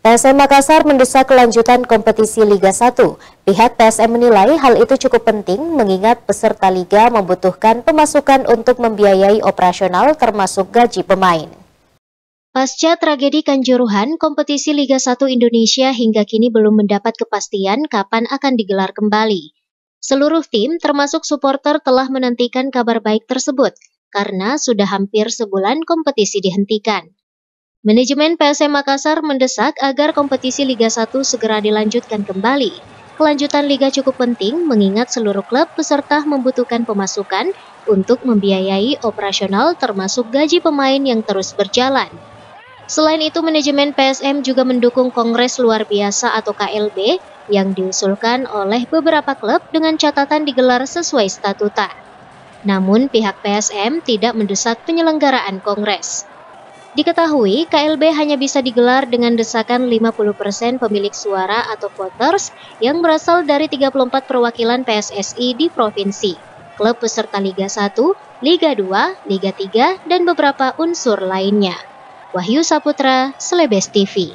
PSM Makassar mendesak kelanjutan kompetisi Liga 1. Pihak PSM menilai hal itu cukup penting mengingat peserta Liga membutuhkan pemasukan untuk membiayai operasional termasuk gaji pemain. Pasca tragedi Kanjuruhan, kompetisi Liga 1 Indonesia hingga kini belum mendapat kepastian kapan akan digelar kembali. Seluruh tim termasuk supporter telah menantikan kabar baik tersebut karena sudah hampir sebulan kompetisi dihentikan. Manajemen PSM Makassar mendesak agar kompetisi Liga 1 segera dilanjutkan kembali. Kelanjutan Liga cukup penting mengingat seluruh klub peserta membutuhkan pemasukan untuk membiayai operasional termasuk gaji pemain yang terus berjalan. Selain itu, manajemen PSM juga mendukung Kongres Luar Biasa atau KLB yang diusulkan oleh beberapa klub dengan catatan digelar sesuai statuta. Namun pihak PSM tidak mendesak penyelenggaraan Kongres. Diketahui, KLB hanya bisa digelar dengan desakan 50% pemilik suara atau voters yang berasal dari 34 perwakilan PSSI di provinsi, klub peserta Liga 1, Liga 2, Liga 3, dan beberapa unsur lainnya. Wahyu Saputra, Selebes TV.